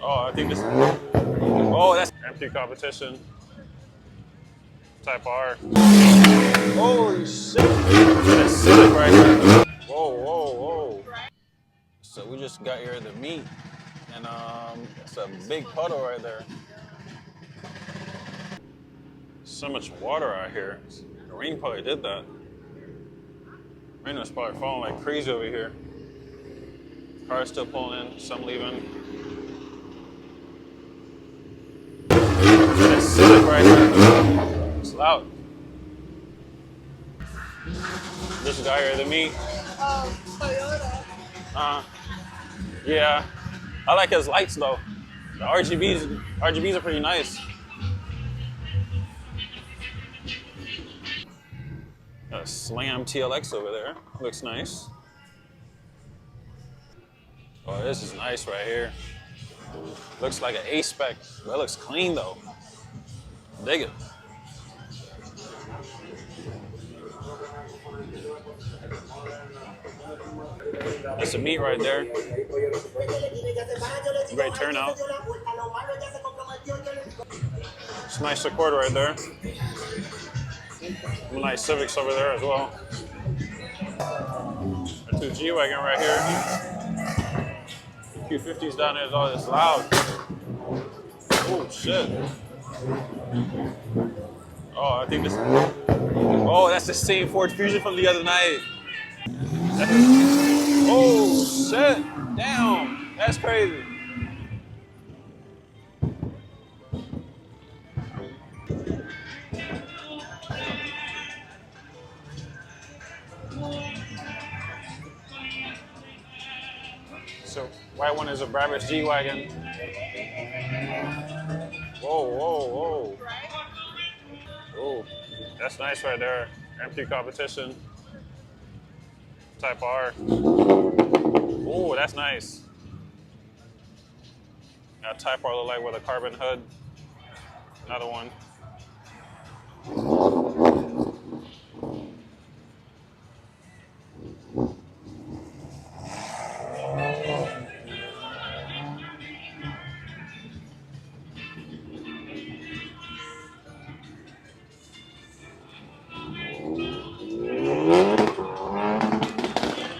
Oh, I think this. Oh, that's empty competition. Type R. Holy shit! That's sick right here. Whoa, whoa, whoa. So we just got here the meet, and it's a big puddle right there. So much water out here. The rain probably did that. Rain was probably falling like crazy over here. Cars still pulling in, some leaving. That's sick right here. It's loud. This guy here the meet. Toyota. Yeah. I like his lights though. The RGBs are pretty nice. Got a Slam TLX over there. Looks nice. Oh, this is nice right here. Looks like an A-spec, but it looks clean though. Dig it. That's a meet right there. Great turnout. It's a nice Accord right there. Some nice Civics over there as well. A 2 G-Wagon right here. Q50's down there is all this loud. Oh, shit. Oh, I think this. Oh, that's the same Ford Fusion from the other night. Oh, shit. Damn. That's crazy. So, white one is a Brabus G-Wagon. Whoa, whoa, whoa. Oh, that's nice right there. Empty competition. Type R. Oh, that's nice. Got Type R look like with a carbon hood. Another one.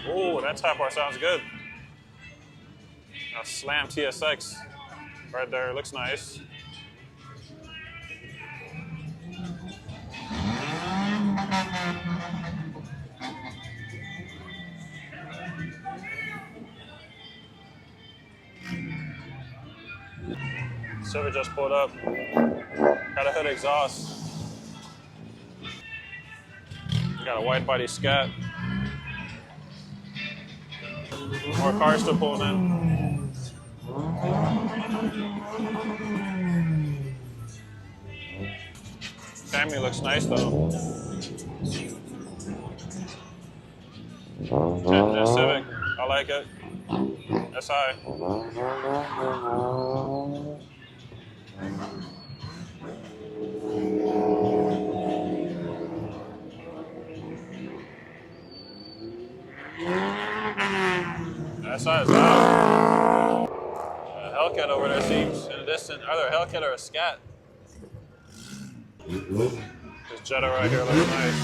Oh, that Type R sounds good. A Slam TSX right there. Looks nice. Silver just pulled up. Got a hood exhaust. Got a wide body Scat. More cars still pulling in. Family looks nice though. Jet Civic, I like it. SI. SI is loud. A Hellcat over there seems in the distance. Either a Hellcat or a Scat. This Jetta right here looks nice.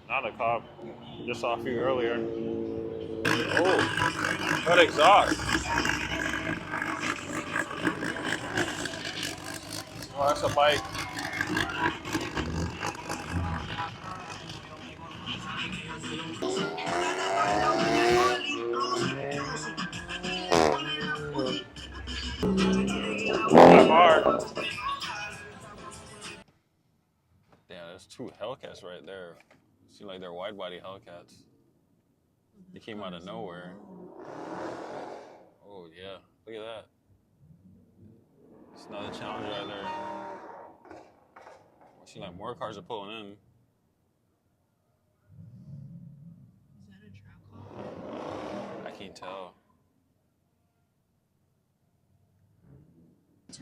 Not a cop. Just saw a few earlier. Oh, what exhaust. Oh, that's a bike. That bar. Damn, there's two Hellcats right there. Seem like they're wide body Hellcats. They came out of nowhere. Oh yeah, look at that. It's another Challenger right there. I see like more cars are pulling in. Is that a trap car? I can't tell.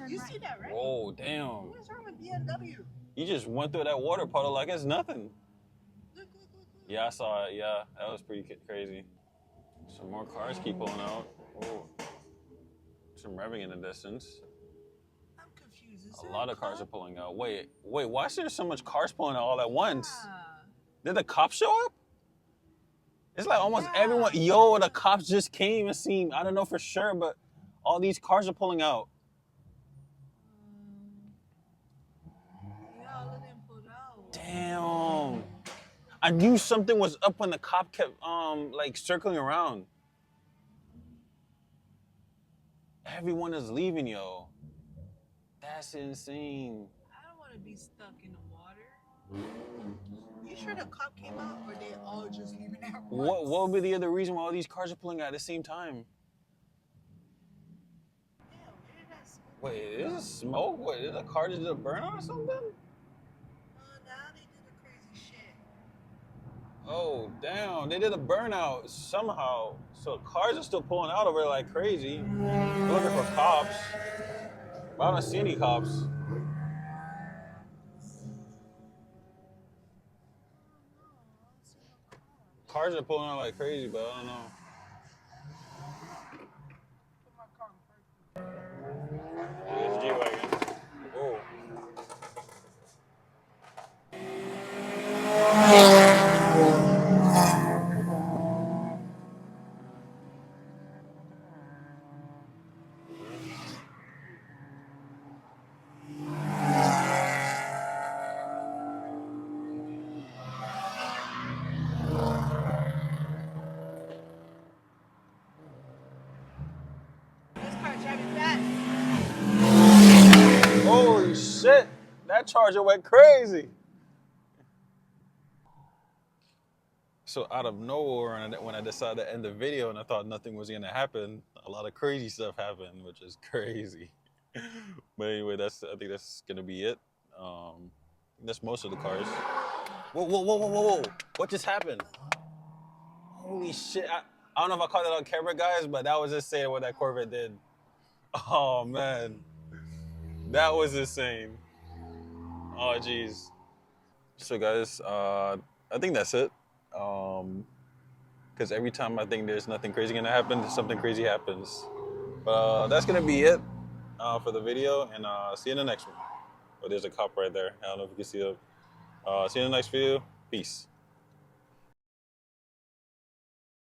You see that, right? Whoa, damn. What is wrong with BMW? You just went through that water puddle like it's nothing. Look, look, look, look. Yeah, I saw it. Yeah, that was pretty crazy. Some more cars keep pulling out. Oh, some revving in the distance. I'm confused. Is A there lot a of cars are cop? pulling out. Wait. Why is there so much cars pulling out all at once? Yeah. Did the cops show up? It's like almost everyone. Yeah. Yo, the cops just came and seen. I don't know for sure, but all these cars are pulling out. Yeah, all of them pulled out. Damn. I knew something was up when the cop kept like circling around. Everyone is leaving, yo. That's insane. I don't want to be stuck in the water. You sure the cop came out, or they all just leaving at once? What would be the other reason why all these cars are pulling out at the same time? Damn, where did that smoke Wait, come is from? this smoke? What, did the car just did a burnout or something? Now they did the crazy shit. Oh, damn. They did a burnout somehow. So cars are still pulling out over there like crazy. We're looking for cops. But I don't see any cops. I don't know. I don't see no cop. Cars are pulling out like crazy, but I don't know. Put my car in park. It's G-Wagon. Whoa. This car driving fast. Holy shit. That charger went crazy. So out of nowhere, when I decided to end the video and I thought nothing was gonna happen, a lot of crazy stuff happened, which is crazy. But anyway, I think that's gonna be it. That's most of the cars. Whoa! What just happened? Holy shit! I don't know if I caught that on camera, guys, but that was insane what that Corvette did. Oh man, that was insane. Oh jeez. So guys, I think that's it. Because every time I think there's nothing crazy gonna happen, something crazy happens. But that's gonna be it for the video, and see you in the next one. Oh, there's a cop right there. I don't know if you can see it. See you in the next video. Peace.